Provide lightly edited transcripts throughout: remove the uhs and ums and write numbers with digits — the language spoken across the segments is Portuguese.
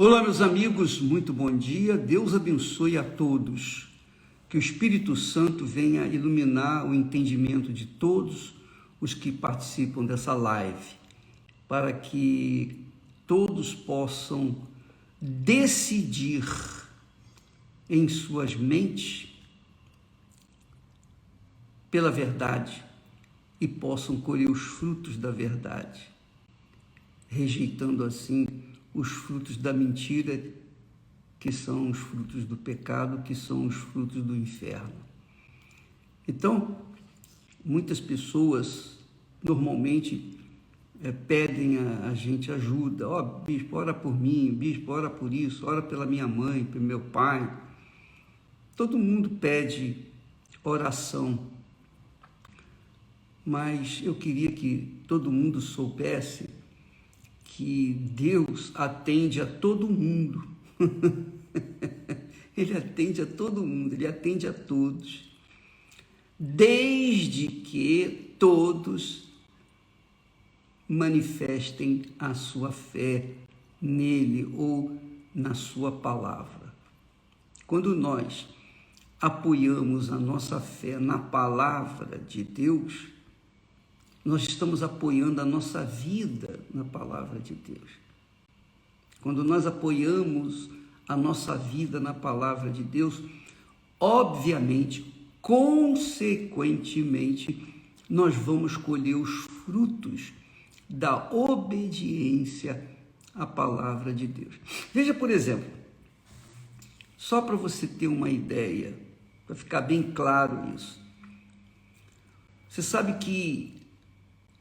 Olá, meus amigos, muito bom dia. Deus abençoe a todos. Que o Espírito Santo venha iluminar o entendimento de todos os que participam dessa live, para que todos possam decidir em suas mentes pela verdade e possam colher os frutos da verdade, rejeitando assim os frutos da mentira, que são os frutos do pecado, que são os frutos do inferno. Então, muitas pessoas normalmente pedem a gente ajuda. Bispo, ora por mim, bispo, ora por isso, ora pela minha mãe, pelo meu pai. Todo mundo pede oração, mas eu queria que todo mundo soubesse que Deus atende a todo mundo. Ele atende a todo mundo, Ele atende a todos, desde que todos manifestem a sua fé nele ou na sua palavra. Quando nós apoiamos a nossa fé na palavra de Deus, nós estamos apoiando a nossa vida na palavra de Deus. Quando nós apoiamos a nossa vida na palavra de Deus, obviamente, consequentemente, nós vamos colher os frutos da obediência à palavra de Deus. Veja, por exemplo, só para você ter uma ideia, para ficar bem claro isso. Você sabe que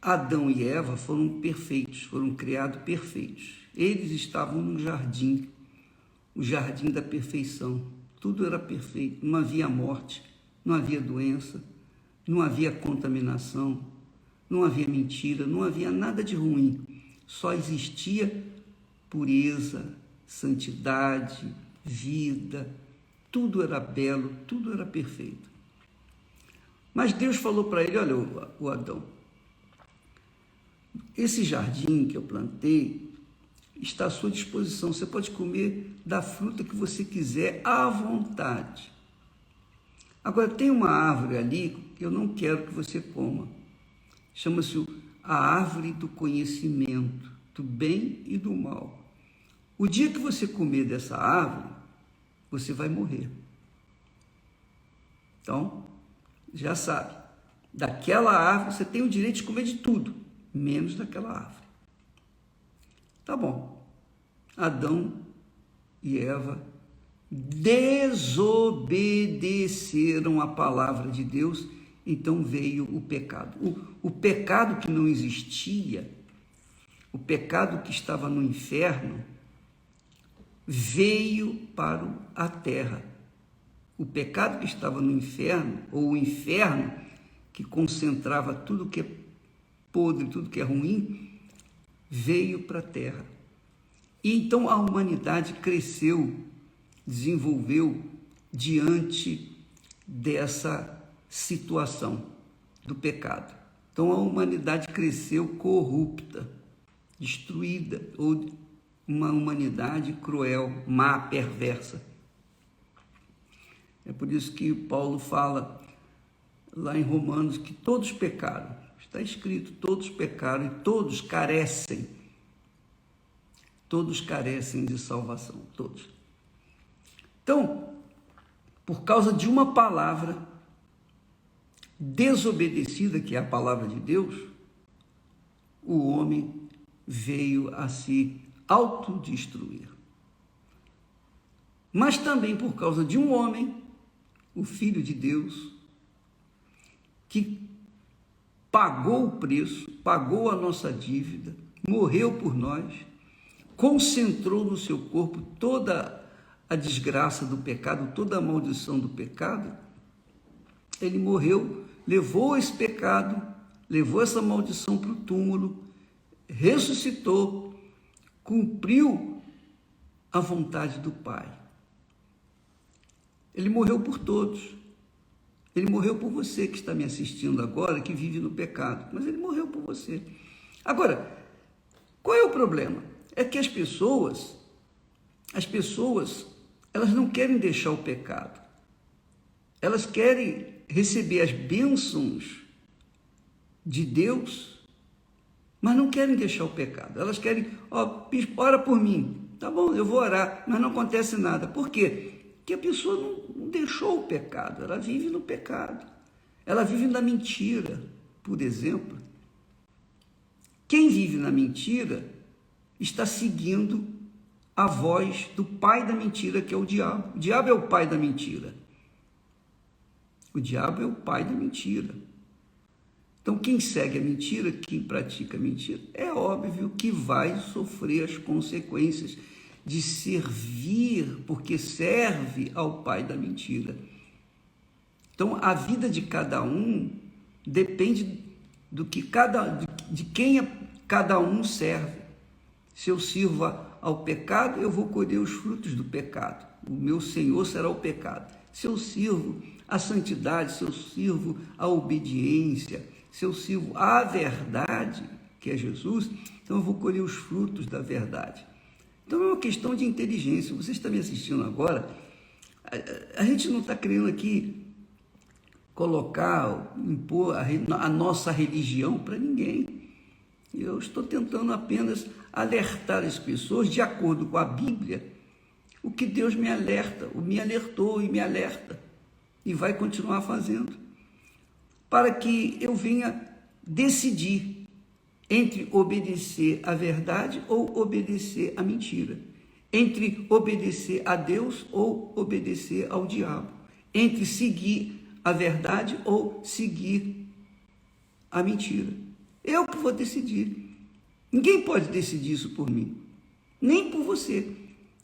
Adão e Eva foram perfeitos, foram criados perfeitos. Eles estavam no jardim, o jardim da perfeição. Tudo era perfeito, não havia morte, não havia doença, não havia contaminação, não havia mentira, não havia nada de ruim. Só existia pureza, santidade, vida. Tudo era belo, tudo era perfeito. Mas Deus falou para ele: olha, o Adão, esse jardim que eu plantei está à sua disposição. Você pode comer da fruta que você quiser à vontade. Agora, tem uma árvore ali que eu não quero que você coma. Chama-se a árvore do conhecimento, do bem e do mal. O dia que você comer dessa árvore, você vai morrer. Então, já sabe, daquela árvore você tem o direito de comer de tudo, menos daquela árvore. Tá bom. Adão e Eva desobedeceram a palavra de Deus, então veio o pecado. O pecado que não existia, o pecado que estava no inferno, veio para a terra. O pecado que estava no inferno, ou o inferno que concentrava tudo que é podre, tudo que é ruim, veio para a terra. E então a humanidade cresceu, desenvolveu diante dessa situação do pecado. Então a humanidade cresceu corrupta, destruída, ou uma humanidade cruel, má, perversa. É por isso que Paulo fala lá em Romanos que todos pecaram. Está escrito, todos pecaram e todos carecem de salvação, todos. Então, por causa de uma palavra desobedecida, que é a palavra de Deus, o homem veio a se autodestruir. Mas também por causa de um homem, o Filho de Deus, que pagou o preço, pagou a nossa dívida, morreu por nós, concentrou no seu corpo toda a desgraça do pecado, toda a maldição do pecado. Ele morreu, levou esse pecado, levou essa maldição para o túmulo, ressuscitou, cumpriu a vontade do Pai. Ele morreu por todos. Ele morreu por você que está me assistindo agora, que vive no pecado, mas ele morreu por você. Agora, qual é o problema? É que as pessoas As pessoas, elas não querem deixar o pecado. Elas querem receber as bênçãos de Deus, mas não querem deixar o pecado. Elas querem, bispo, ora por mim. Tá bom, eu vou orar, mas não acontece nada. Por quê? Porque a pessoa não deixou o pecado, ela vive no pecado. Ela vive na mentira, por exemplo. Quem vive na mentira está seguindo a voz do pai da mentira, que é o diabo. O diabo é o pai da mentira. O diabo é o pai da mentira. Então, quem segue a mentira, quem pratica a mentira, é óbvio que vai sofrer as consequências de servir, porque serve ao pai da mentira. Então, a vida de cada um depende do que de quem cada um serve. Se eu sirvo ao pecado, eu vou colher os frutos do pecado. O meu Senhor será o pecado. Se eu sirvo à santidade, se eu sirvo à obediência, se eu sirvo à verdade, que é Jesus, então eu vou colher os frutos da verdade. Então é uma questão de inteligência. Você está me assistindo agora, a gente não está querendo aqui colocar, impor a nossa religião para ninguém. Eu estou tentando apenas alertar as pessoas, de acordo com a Bíblia, o que Deus me alertou e me alerta, e vai continuar fazendo, para que eu venha decidir entre obedecer à verdade ou obedecer à mentira, entre obedecer a Deus ou obedecer ao diabo, entre seguir a verdade ou seguir a mentira. Eu que vou decidir. Ninguém pode decidir isso por mim, nem por você.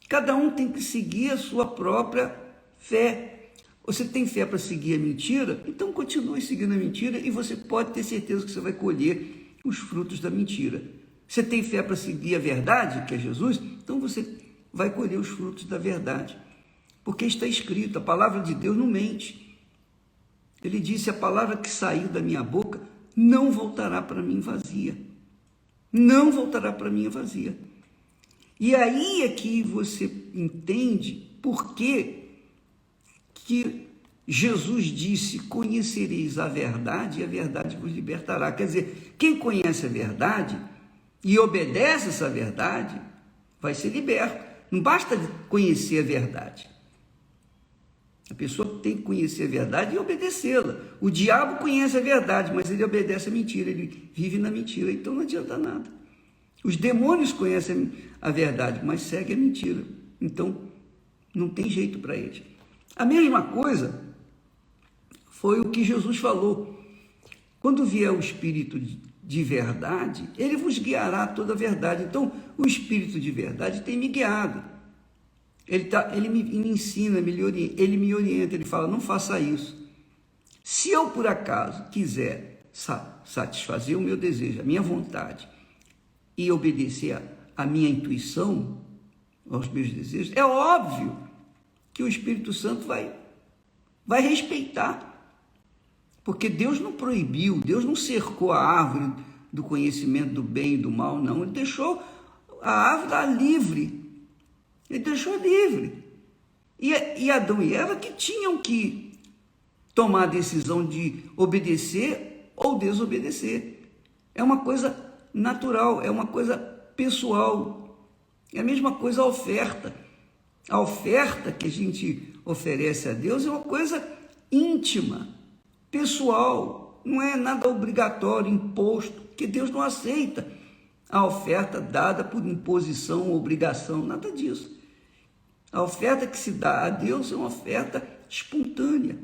Cada um tem que seguir a sua própria fé. Você tem fé para seguir a mentira? Então continue seguindo a mentira e você pode ter certeza que você vai colher os frutos da mentira. Você tem fé para seguir a verdade, que é Jesus? Então você vai colher os frutos da verdade. Porque está escrito, a palavra de Deus não mente. Ele disse, a palavra que saiu da minha boca não voltará para mim vazia. Não voltará para mim vazia. E aí é que você entende por que Jesus disse, conhecereis a verdade e a verdade vos libertará. Quer dizer, quem conhece a verdade e obedece essa verdade, vai ser liberto. Não basta conhecer a verdade. A pessoa tem que conhecer a verdade e obedecê-la. O diabo conhece a verdade, mas ele obedece a mentira, ele vive na mentira, então não adianta nada. Os demônios conhecem a verdade, mas seguem a mentira, então não tem jeito para eles. A mesma coisa foi o que Jesus falou. Quando vier o Espírito de verdade, ele vos guiará a toda a verdade. Então, o Espírito de verdade tem me guiado. Ele me ensina, ele me orienta, ele fala, não faça isso. Se eu, por acaso, quiser satisfazer o meu desejo, a minha vontade, e obedecer à minha intuição, aos meus desejos, é óbvio que o Espírito Santo vai respeitar. Porque Deus não proibiu, Deus não cercou a árvore do conhecimento do bem e do mal, não. Ele deixou a árvore lá livre. Ele deixou livre. E Adão e Eva que tinham que tomar a decisão de obedecer ou desobedecer. É uma coisa natural, é uma coisa pessoal. É a mesma coisa a oferta. A oferta que a gente oferece a Deus é uma coisa íntima, pessoal. Não é nada obrigatório, imposto, que Deus não aceita a oferta dada por imposição, obrigação, nada disso. A oferta que se dá a Deus é uma oferta espontânea.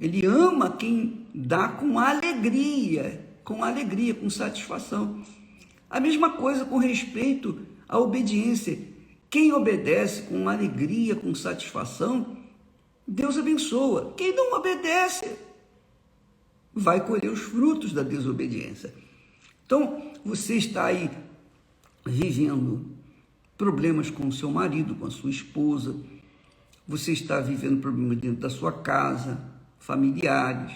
Ele ama quem dá com alegria, com satisfação. A mesma coisa com respeito à obediência. Quem obedece com alegria, com satisfação, Deus abençoa. Quem não obedece, vai colher os frutos da desobediência. Então, você está aí vivendo problemas com o seu marido, com a sua esposa, você está vivendo problemas dentro da sua casa, familiares,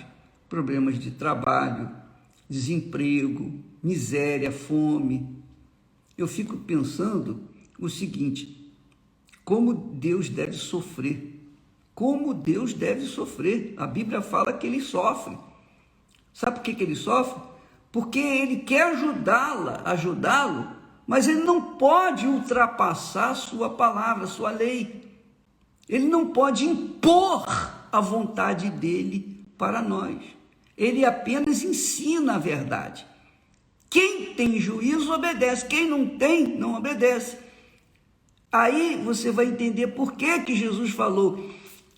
problemas de trabalho, desemprego, miséria, fome. Eu fico pensando o seguinte, como Deus deve sofrer. Como Deus deve sofrer. A Bíblia fala que ele sofre. Sabe por que ele sofre? Porque ele quer ajudá-lo, mas ele não pode ultrapassar sua palavra, sua lei. Ele não pode impor a vontade dele para nós. Ele apenas ensina a verdade. Quem tem juízo obedece, quem não tem, não obedece. Aí você vai entender por que Jesus falou: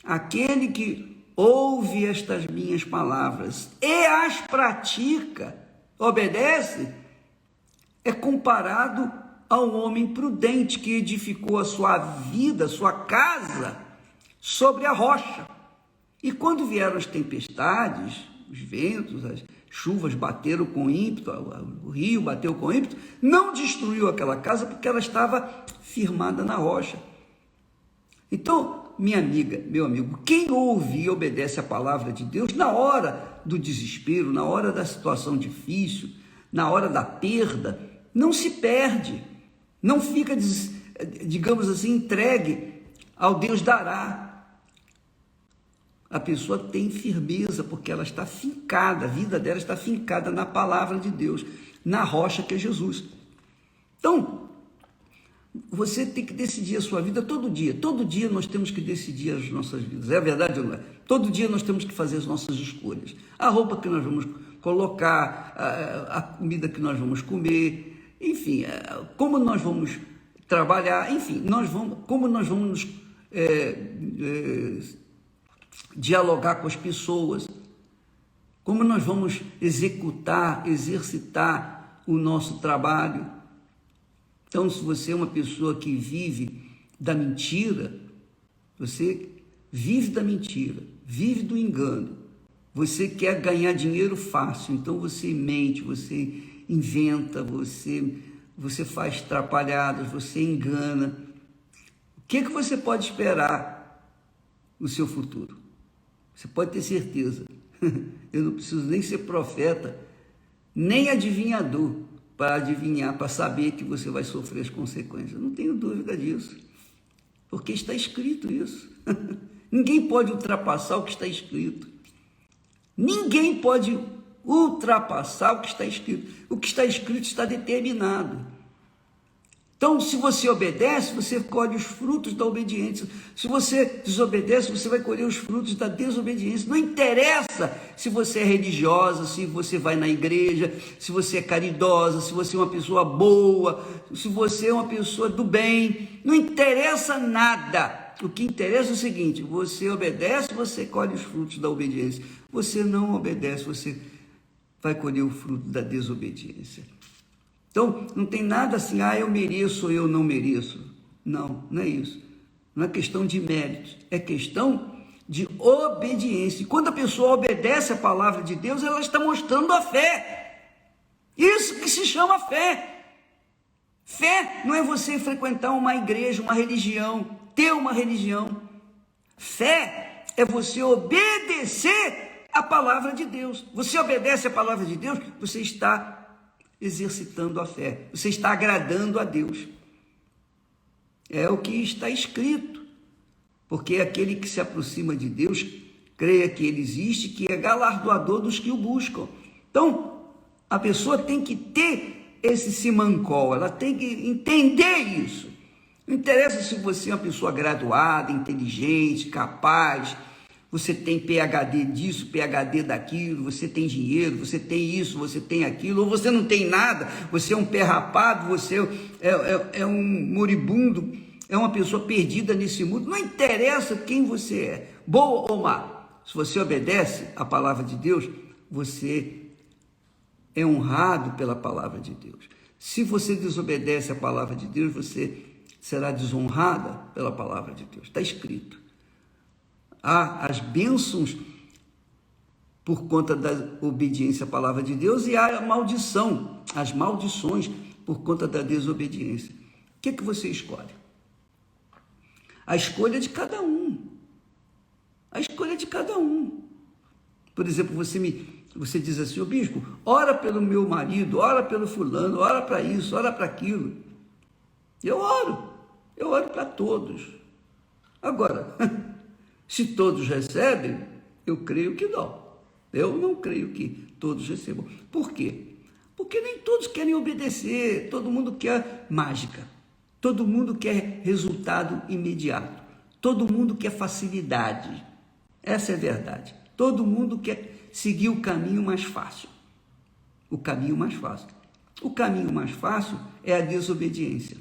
aquele que ouve estas minhas palavras e as pratica, obedece, é comparado a um homem prudente que edificou a sua vida, a sua casa, sobre a rocha. E quando vieram as tempestades, os ventos, as chuvas bateram com ímpeto, o rio bateu com ímpeto, não destruiu aquela casa porque ela estava firmada na rocha. Então, minha amiga, meu amigo, quem ouve e obedece a palavra de Deus na hora do desespero, na hora da situação difícil, na hora da perda, não se perde, não fica, digamos assim, entregue ao Deus dará. A pessoa tem firmeza porque ela está fincada, a vida dela está fincada na palavra de Deus, na rocha que é Jesus. Então, você tem que decidir a sua vida todo dia nós temos que decidir as nossas vidas, é verdade ou não é? Todo dia nós temos que fazer as nossas escolhas, a roupa que nós vamos colocar, a comida que nós vamos comer, enfim, como nós vamos trabalhar, enfim, como nós vamos dialogar com as pessoas, como nós vamos exercitar o nosso trabalho. Então, se você é uma pessoa que vive da mentira, você vive da mentira, vive do engano, você quer ganhar dinheiro fácil, então você mente, você inventa, você faz trapalhadas, você engana. O que você pode esperar no seu futuro? Você pode ter certeza. Eu não preciso nem ser profeta, nem adivinhador para adivinhar, para saber que você vai sofrer as consequências. Não tenho dúvida disso, porque está escrito isso. Ninguém pode ultrapassar o que está escrito. Ninguém pode ultrapassar o que está escrito. O que está escrito está determinado. Então, se você obedece, você colhe os frutos da obediência. Se você desobedece, você vai colher os frutos da desobediência. Não interessa se você é religiosa, se você vai na igreja, se você é caridosa, se você é uma pessoa boa, se você é uma pessoa do bem. Não interessa nada. O que interessa é o seguinte: você obedece, você colhe os frutos da obediência. Você não obedece, você vai colher o fruto da desobediência. Então, não tem nada assim, eu mereço ou eu não mereço. Não, não é isso. Não é questão de méritos, é questão de obediência. E quando a pessoa obedece a palavra de Deus, ela está mostrando a fé. Isso que se chama fé. Fé não é você frequentar uma igreja, uma religião, ter uma religião. Fé é você obedecer a palavra de Deus. Você obedece a palavra de Deus, você está exercitando a fé, você está agradando a Deus. É o que está escrito, porque aquele que se aproxima de Deus, creia que ele existe, que é galardoador dos que o buscam. Então, a pessoa tem que ter esse simancol, ela tem que entender isso. Não interessa se você é uma pessoa graduada, inteligente, capaz, você tem PhD disso, PhD daquilo, você tem dinheiro, você tem isso, você tem aquilo, ou você não tem nada, você é um pé rapado, você é um moribundo, é uma pessoa perdida nesse mundo. Não interessa quem você é, boa ou má. Se você obedece a palavra de Deus, você é honrado pela palavra de Deus. Se você desobedece a palavra de Deus, você será desonrada pela palavra de Deus. Está escrito. Há as bênçãos por conta da obediência à palavra de Deus e há a maldição, as maldições por conta da desobediência. O que você escolhe? A escolha é de cada um. A escolha é de cada um. Por exemplo, você diz assim: ô bispo, ora pelo meu marido, ora pelo fulano, ora para isso, ora para aquilo. Eu oro. Eu oro para todos. Agora, se todos recebem, eu creio que não. Eu não creio que todos recebam. Por quê? Porque nem todos querem obedecer, todo mundo quer mágica, todo mundo quer resultado imediato, todo mundo quer facilidade. Essa é a verdade. Todo mundo quer seguir o caminho mais fácil. O caminho mais fácil. O caminho mais fácil é a desobediência.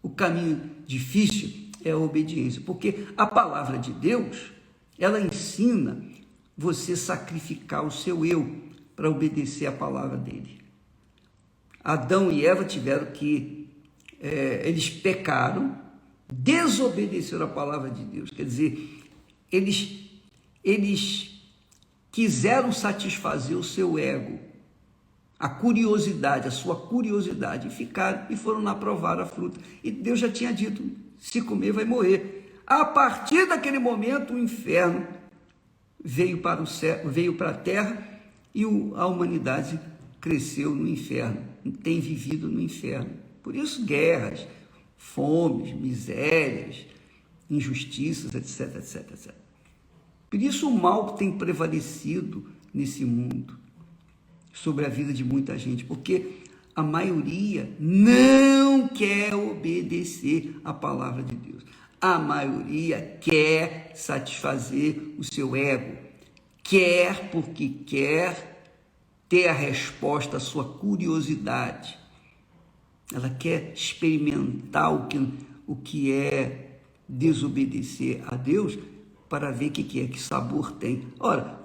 O caminho difícil é a obediência, porque a palavra de Deus, ela ensina você sacrificar o seu eu para obedecer a palavra dele. Adão e Eva tiveram que, eles pecaram, desobedeceram a palavra de Deus, quer dizer, eles quiseram satisfazer o seu ego, a curiosidade, a sua curiosidade, e ficaram e foram lá provar a fruta. E Deus já tinha dito, se comer vai morrer. A partir daquele momento o inferno veio para o céu, veio para a terra e a humanidade cresceu no inferno, tem vivido no inferno. Por isso guerras, fomes, misérias, injustiças, etc, etc, etc. Por isso o mal tem prevalecido nesse mundo sobre a vida de muita gente, porque a maioria não quer obedecer a palavra de Deus. A maioria quer satisfazer o seu ego, quer porque quer ter a resposta à sua curiosidade. Ela quer experimentar o que é desobedecer a Deus para ver o que é, que sabor tem. Ora,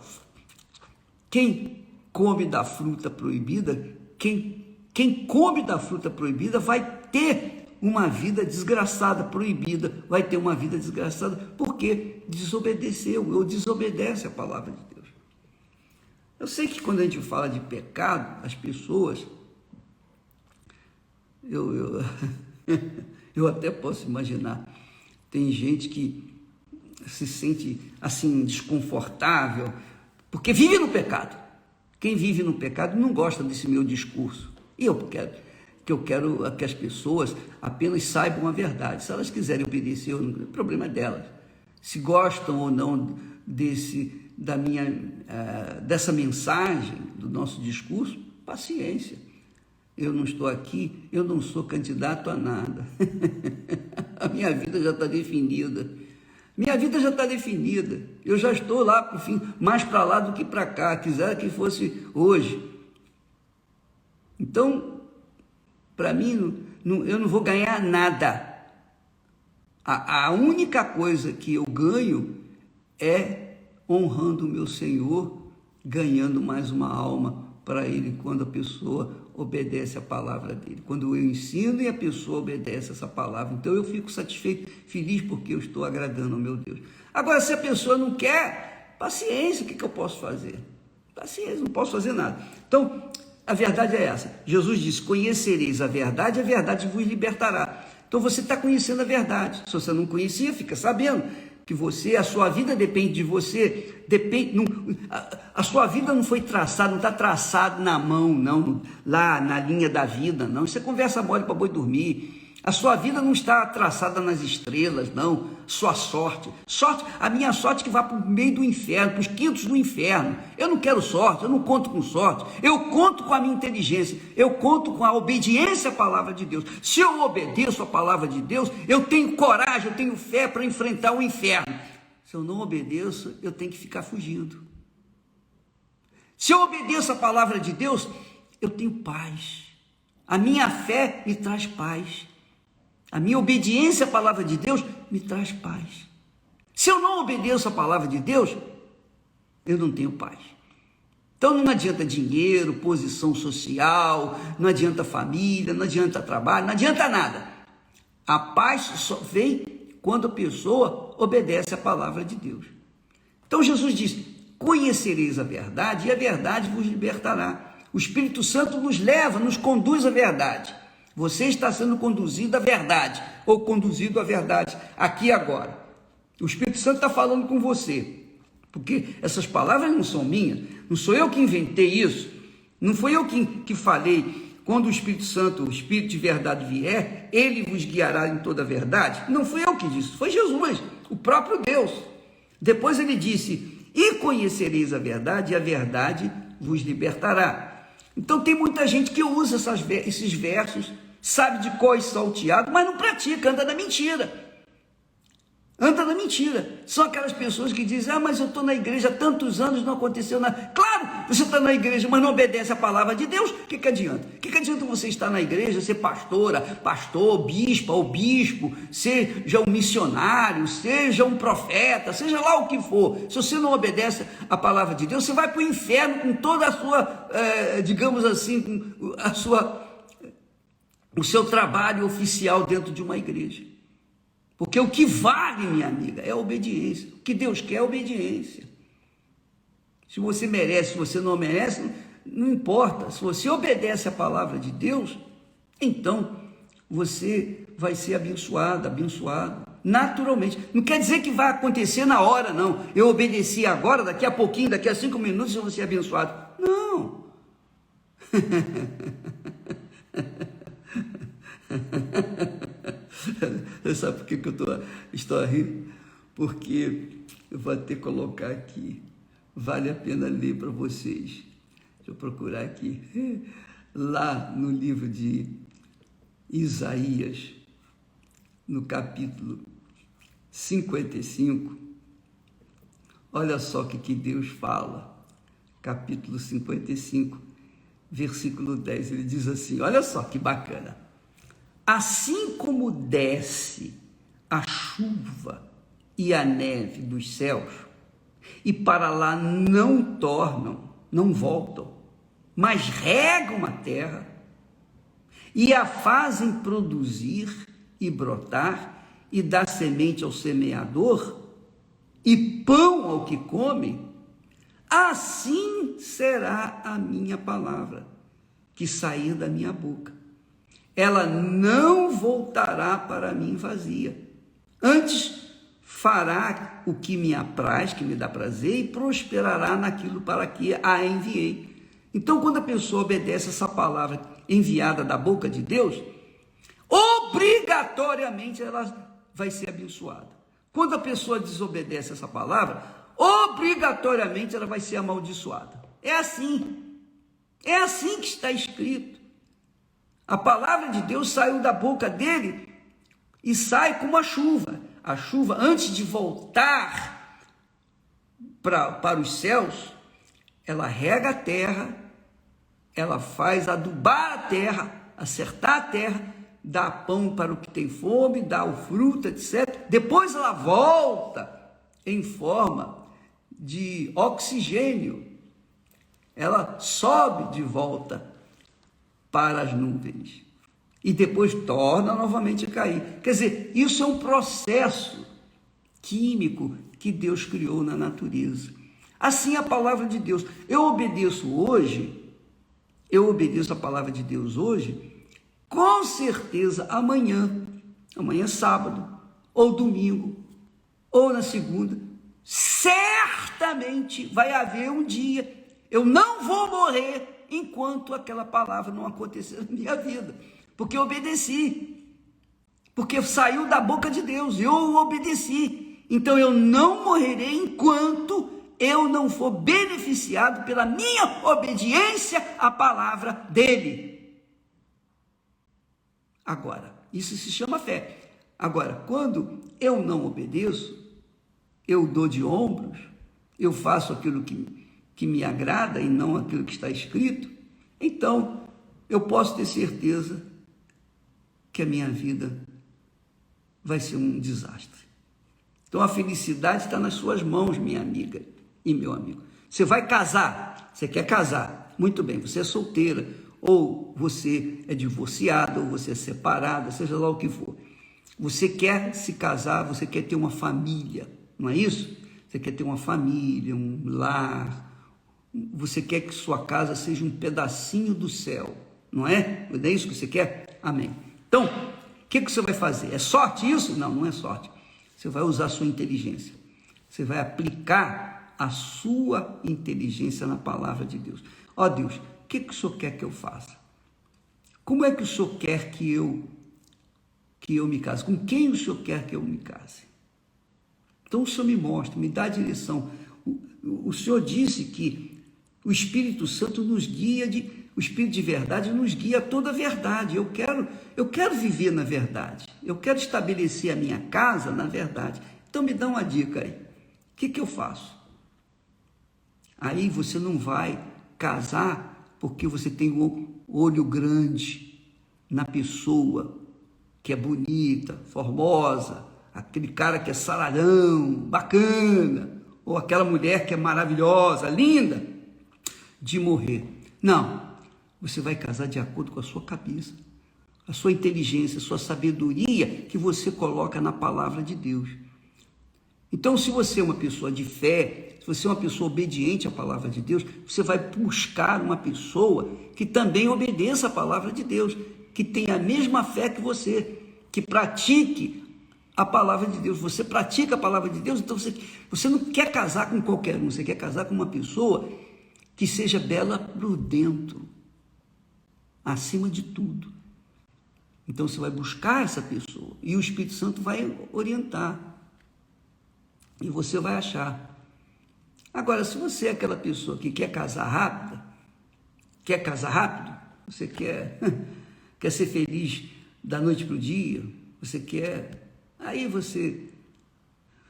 quem come da fruta proibida, quem come da fruta proibida vai ter uma vida desgraçada, proibida, vai ter uma vida desgraçada, porque desobedeceu ou desobedece a palavra de Deus. Eu sei que quando a gente fala de pecado, as pessoas, eu até posso imaginar, tem gente que se sente assim desconfortável, porque vive no pecado. Quem vive no pecado não gosta desse meu discurso. E eu quero que as pessoas apenas saibam a verdade. Se elas quiserem obedecer, o problema é delas. Se gostam ou não dessa mensagem, do nosso discurso, paciência. Eu não estou aqui, eu não sou candidato a nada. A minha vida já está definida. Minha vida já está definida. Eu já estou lá para o fim, mais para lá do que para cá. Quisera que fosse hoje. Então, para mim, eu não vou ganhar nada. A única coisa que eu ganho é honrando o meu Senhor, ganhando mais uma alma para Ele quando a pessoa obedece a palavra dele. Quando eu ensino e a pessoa obedece essa palavra. Então eu fico satisfeito, feliz porque eu estou agradando ao meu Deus. Agora, se a pessoa não quer, paciência, o que eu posso fazer? Paciência, não posso fazer nada. Então, a verdade é essa. Jesus disse, conhecereis a verdade vos libertará. Então você está conhecendo a verdade. Se você não conhecia, fica sabendo que a sua vida depende de você, a sua vida não foi traçada, não está traçado na mão, não, lá na linha da vida, não. Isso é conversa mole para boi dormir. A sua vida não está traçada nas estrelas, não. Sua sorte, a minha sorte que vai para o meio do inferno, para os quintos do inferno. Eu não quero sorte, eu não conto com sorte, eu conto com a minha inteligência, eu conto com a obediência à palavra de Deus. Se eu obedeço à palavra de Deus, eu tenho coragem, eu tenho fé para enfrentar o inferno. Se eu não obedeço, eu tenho que ficar fugindo. Se eu obedeço à palavra de Deus, eu tenho paz. A minha fé me traz paz. A minha obediência à palavra de Deus me traz paz. Se eu não obedeço à palavra de Deus, eu não tenho paz. Então não adianta dinheiro, posição social, não adianta família, não adianta trabalho, não adianta nada. A paz só vem quando a pessoa obedece à palavra de Deus. Então Jesus diz, conhecereis a verdade e a verdade vos libertará. O Espírito Santo nos leva, nos conduz à verdade. Você está sendo conduzido à verdade, ou conduzido à verdade aqui e agora. O Espírito Santo está falando com você, porque essas palavras não são minhas, não sou eu que inventei isso, não foi eu que falei quando o Espírito Santo, o Espírito de verdade vier, ele vos guiará em toda a verdade. Não fui eu que disse, foi Jesus, o próprio Deus. Depois ele disse, e conhecereis a verdade, e a verdade vos libertará. Então tem muita gente que usa esses versos, sabe de cor e salteado, mas não pratica, anda na mentira. Anda na mentira. São aquelas pessoas que dizem, mas eu estou na igreja há tantos anos, não aconteceu nada. Claro, você está na igreja, mas não obedece a palavra de Deus, o que adianta? O que adianta você estar na igreja, ser pastora, pastor, bispa ou bispo, seja um missionário, seja um profeta, seja lá o que for. Se você não obedece a palavra de Deus, você vai para o inferno com toda a sua, digamos assim, o seu trabalho oficial dentro de uma igreja. Porque o que vale, minha amiga, é a obediência. O que Deus quer é obediência. Se você merece, se você não merece, não importa. Se você obedece a palavra de Deus, então você vai ser abençoado, naturalmente. Não quer dizer que vai acontecer na hora, não. Eu obedeci agora, daqui a pouquinho, daqui a 5 minutos eu vou ser abençoado. Não. Sabe por que eu estou a rir? Porque eu vou até colocar aqui, vale a pena ler para vocês. Deixa eu procurar aqui, lá no livro de Isaías, no capítulo 55, olha só o que Deus fala, capítulo 55, versículo 10, ele diz assim, olha só que bacana. Assim como desce a chuva e a neve dos céus, e para lá não tornam, não voltam, mas regam a terra, e a fazem produzir e brotar, e dar semente ao semeador, e pão ao que come, assim será a minha palavra, que sair da minha boca. Ela não voltará para mim vazia. Antes fará o que me apraz, que me dá prazer, e prosperará naquilo para que a enviei. Então, quando a pessoa obedece essa palavra enviada da boca de Deus, obrigatoriamente ela vai ser abençoada. Quando a pessoa desobedece essa palavra, obrigatoriamente ela vai ser amaldiçoada. É assim que está escrito. A palavra de Deus saiu da boca dele e sai como a chuva. A chuva, antes de voltar para os céus, ela rega a terra, ela faz adubar a terra, acertar a terra, dá pão para o que tem fome, dá o fruto, etc. Depois ela volta em forma de oxigênio. Ela sobe de volta para as nuvens e depois torna novamente a cair. Quer dizer, isso é um processo químico que Deus criou na natureza. Assim a palavra de Deus. Eu obedeço a palavra de Deus hoje, com certeza amanhã sábado, ou domingo, ou na segunda, certamente vai haver um dia, eu não vou morrer enquanto aquela palavra não acontecer na minha vida, porque eu obedeci, porque saiu da boca de Deus, eu obedeci, então eu não morrerei enquanto eu não for beneficiado pela minha obediência à palavra dele. Agora, isso se chama fé. Agora, quando eu não obedeço, eu dou de ombros, eu faço aquilo que me agrada e não aquilo que está escrito, então eu posso ter certeza que a minha vida vai ser um desastre. Então a felicidade está nas suas mãos, minha amiga e meu amigo. Você vai casar, você quer casar, muito bem, você é solteira, ou você é divorciada, ou você é separada, seja lá o que for. Você quer se casar, você quer ter uma família, não é isso? Você quer ter uma família, um lar. Você quer que sua casa seja um pedacinho do céu, não é? Não é isso que você quer? Amém. Então, o que você vai fazer? É sorte isso? Não, não é sorte. Você vai usar a sua inteligência. Você vai aplicar a sua inteligência na palavra de Deus. Ó Deus, o que o Senhor quer que eu faça? Como é que o Senhor quer que eu me case? Com quem o Senhor quer que eu me case? Então o Senhor me mostra, me dá a direção. O Senhor disse que o Espírito Santo nos guia, o Espírito de verdade nos guia a toda a verdade. Eu quero viver na verdade. Eu quero estabelecer a minha casa na verdade. Então me dá uma dica aí. O que eu faço? Aí você não vai casar porque você tem um olho grande na pessoa que é bonita, formosa, aquele cara que é sararão, bacana, ou aquela mulher que é maravilhosa, linda, de morrer. Não, você vai casar de acordo com a sua cabeça, a sua inteligência, a sua sabedoria que você coloca na palavra de Deus. Então, se você é uma pessoa de fé, se você é uma pessoa obediente à palavra de Deus, você vai buscar uma pessoa que também obedeça à palavra de Deus, que tenha a mesma fé que você, que pratique a palavra de Deus. Você pratica a palavra de Deus, então você não quer casar com qualquer um, você quer casar com uma pessoa que seja bela por dentro, acima de tudo. Então você vai buscar essa pessoa e o Espírito Santo vai orientar e você vai achar. Agora, se você é aquela pessoa que quer casar rápido, você quer ser feliz da noite para o dia, aí você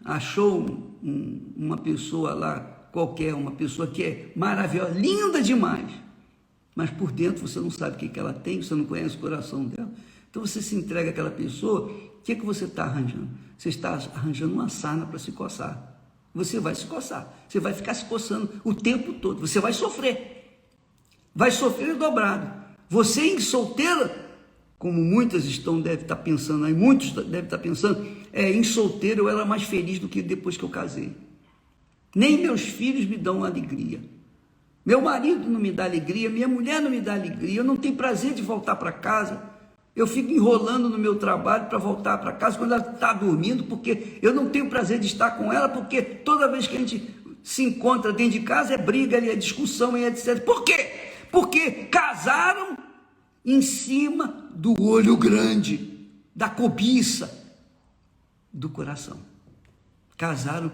achou uma pessoa lá qualquer, uma pessoa que é maravilhosa, linda demais, mas por dentro você não sabe o que ela tem, você não conhece o coração dela. Então você se entrega àquela pessoa, o que você está arranjando? Você está arranjando uma sarna para se coçar. Você vai se coçar, você vai ficar se coçando o tempo todo, você vai sofrer dobrado. Você em solteira, como muitas devem estar pensando aí, muitos devem estar pensando, em solteiro eu era mais feliz do que depois que eu casei. Nem meus filhos me dão alegria. Meu marido não me dá alegria, minha mulher não me dá alegria, eu não tenho prazer de voltar para casa. Eu fico enrolando no meu trabalho para voltar para casa quando ela está dormindo, porque eu não tenho prazer de estar com ela, porque toda vez que a gente se encontra dentro de casa é briga, é discussão, é etc. Por quê? Porque casaram em cima do olho grande, da cobiça do coração. Casaram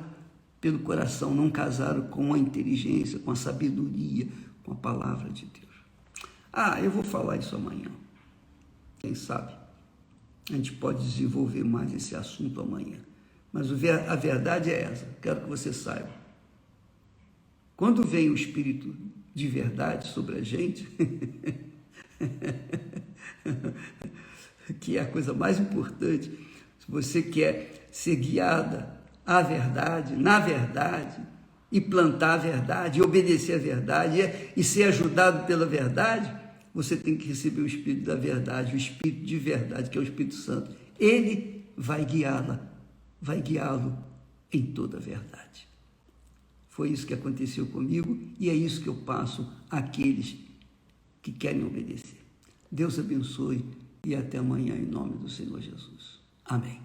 pelo coração, não casaram com a inteligência, com a sabedoria, com a palavra de Deus. Eu vou falar isso amanhã. Quem sabe a gente pode desenvolver mais esse assunto amanhã. Mas a verdade é essa, quero que você saiba. Quando vem o Espírito de verdade sobre a gente, que é a coisa mais importante, se você quer ser guiada à verdade, na verdade, e plantar a verdade, e obedecer a verdade, e ser ajudado pela verdade, você tem que receber o Espírito da verdade, o Espírito de verdade, que é o Espírito Santo. Ele vai guiá-lo em toda a verdade. Foi isso que aconteceu comigo e é isso que eu passo àqueles que querem obedecer. Deus abençoe e até amanhã em nome do Senhor Jesus. Amém.